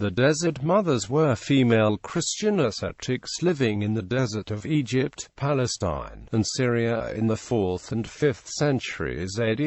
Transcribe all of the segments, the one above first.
The Desert Mothers were female Christian ascetics living in the desert of Egypt, Palestine, and Syria in the 4th and 5th centuries AD.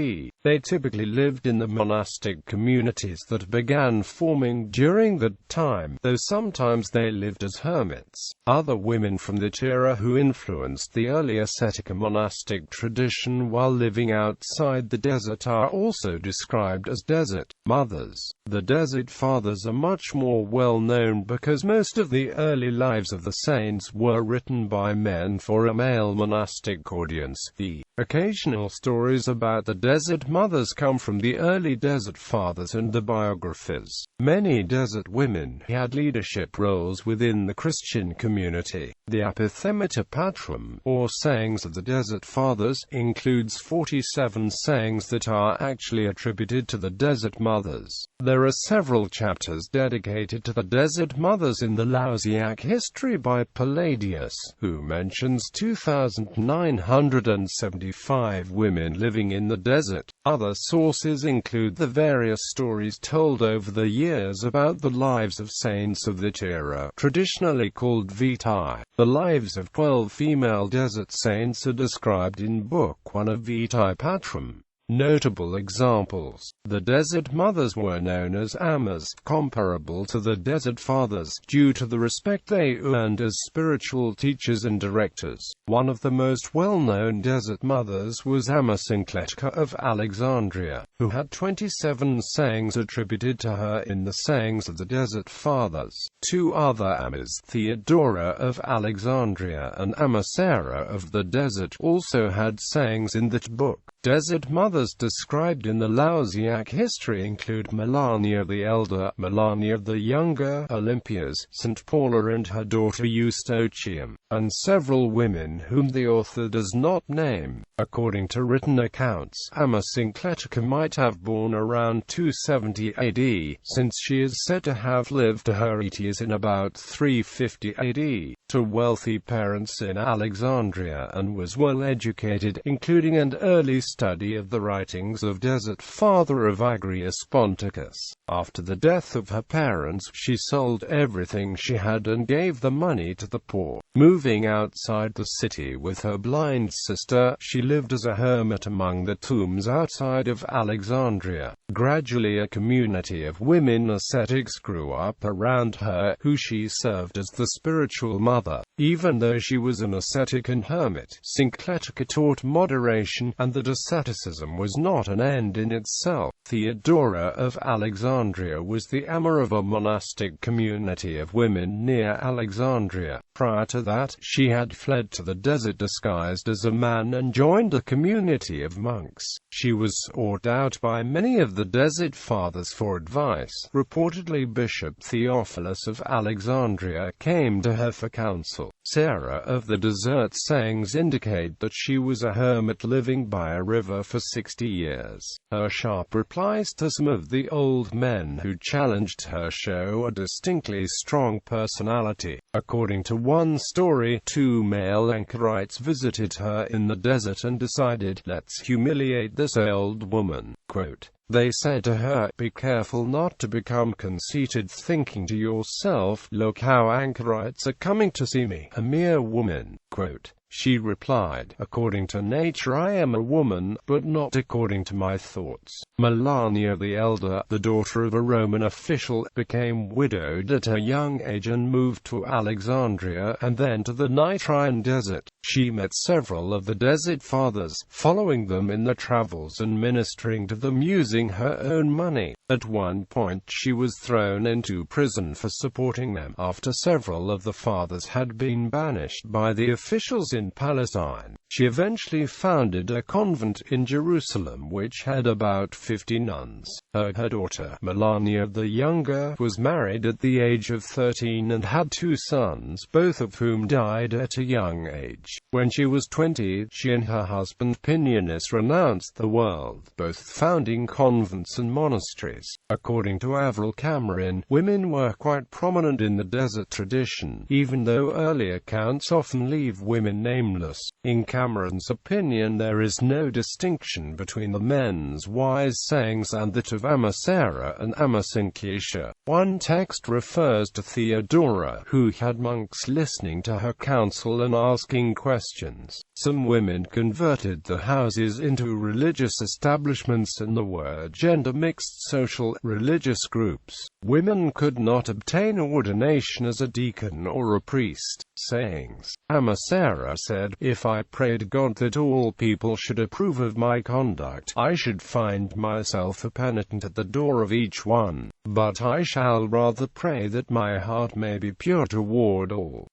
They typically lived in the monastic communities that began forming during that time, though sometimes they lived as hermits. Other women from that era who influenced the early ascetic and monastic tradition while living outside the desert are also described as desert mothers. The Desert Fathers are much more well known because most of the early lives of the saints were written by men for a male monastic audience. The occasional stories about the Desert Mothers come from the early Desert Fathers and the biographers. Many desert women had leadership roles within the Christian community. The Epithemata Patrum, or sayings of the Desert Fathers, includes 47 sayings that are actually attributed to the Desert Mothers. There are several chapters dedicated to the Desert Mothers in the Lausiac history by Palladius, who mentions 2,975 women living in the desert. Other sources include the various stories told over the years about the lives of saints of that era, traditionally called vitae. The lives of 12 female desert saints are described in Book 1 of Vitae Patrum. Notable examples: the Desert Mothers were known as Ammas, comparable to the Desert Fathers, due to the respect they earned as spiritual teachers and directors. One of the most well-known Desert Mothers was Amma Syncletica of Alexandria, who had 27 sayings attributed to her in the Sayings of the Desert Fathers. Two other Ammas, Theodora of Alexandria and Amma Sarah of the Desert, also had sayings in that book. Desert Mothers described in the Lausiac history include Melania the Elder, Melania the Younger, Olympias, St. Paula and her daughter Eustochium, and several women whom the author does not name. According to written accounts, Amma Syncletica might have born around 270 AD, since she is said to have lived to her 80s in about 350 AD, to wealthy parents in Alexandria, and was well educated, including an early study of the writings of Desert Father Evagrius Ponticus. After the death of her parents, she sold everything she had and gave the money to the poor. Moving outside the city with her blind sister, she lived as a hermit among the tombs outside of Alexandria. Gradually a community of women ascetics grew up around her, who she served as the spiritual mother. Even though she was an ascetic and hermit, Syncletica taught moderation, and that asceticism was not an end in itself. Theodora of Alexandria was the Amma of a monastic community of women near Alexandria. Prior to that, she had fled to the desert disguised as a man and joined a community of monks. She was sought out by many of the Desert Fathers for advice. Reportedly Bishop Theophilus of Alexandria came to her for counsel. Sarah of the Desert sayings indicate that she was a hermit living by a river for 60 years. Her sharp replies to some of the old men who challenged her show a distinctly strong personality. According to one story, two male anchorites visited her in the desert and decided, "Let's humiliate this old woman." Quote, they said to her, "Be careful not to become conceited, thinking to yourself, 'Look how anchorites are coming to see me, a mere woman.'" Quote, she replied, "According to nature I am a woman, but not according to my thoughts." Melania the Elder, the daughter of a Roman official, became widowed at a young age and moved to Alexandria, and then to the Nitrian desert. She met several of the Desert Fathers, following them in their travels and ministering to them using her own money. At one point she was thrown into prison for supporting them, after several of the fathers had been banished by the officials in Palestine. She eventually founded a convent in Jerusalem which had about 50 nuns. Her daughter, Melania the Younger, was married at the age of 13 and had 2 sons, both of whom died at a young age. When she was 20, she and her husband Pinianus renounced the world, both founding convents and monasteries. According to Avril Cameron, women were quite prominent in the desert tradition, even though early accounts often leave leave women nameless. In Cameron's opinion, there is no distinction between the men's wise sayings and that of Amasera and Amasinkesha. One text refers to Theodora, who had monks listening to her counsel and asking questions. Some women converted the houses into religious establishments, and the word gender mixed social, religious groups. Women could not obtain ordination as a deacon or a priest. Sayings. Amasera said, "If I prayed God that all people should approve of my conduct, I should find myself a penitent at the door of each one. But I shall rather pray that my heart may be pure toward all."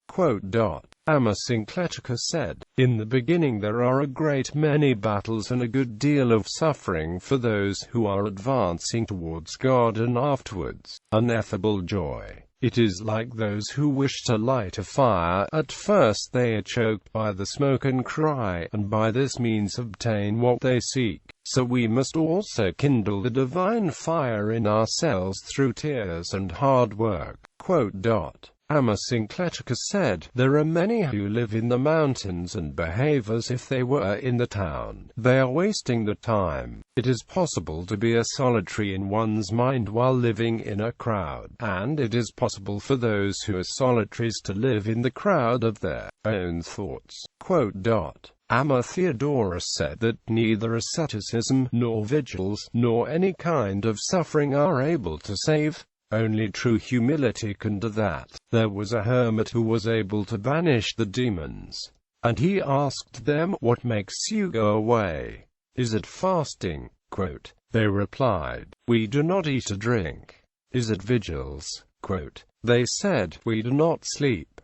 Amasinkletika said, "In the beginning there are a great many battles and a good deal of suffering for those who are advancing towards God, and afterwards, ineffable joy. It is like those who wish to light a fire. At first they are choked by the smoke and cry, and by this means obtain what they seek. So we must also kindle the divine fire in ourselves through tears and hard work." Amasinkletika said, "There are many who live in the mountains and behave as if they were in the town. They are wasting the time. It is possible to be a solitary in one's mind while living in a crowd, and it is possible for those who are solitaries to live in the crowd of their own thoughts." Amma Theodora said that neither asceticism, nor vigils, nor any kind of suffering are able to save. Only true humility can do that. There was a hermit who was able to banish the demons, and he asked them, "What makes you go away? Is it fasting?" They replied, "We do not eat or drink." "Is it vigils?" They said, "We do not sleep."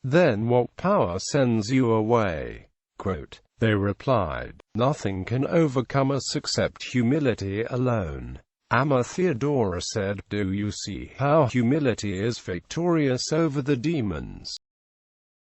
"Then what power sends you away?" They replied, "Nothing can overcome us except humility alone." Amma Theodora said, "Do you see how humility is victorious over the demons?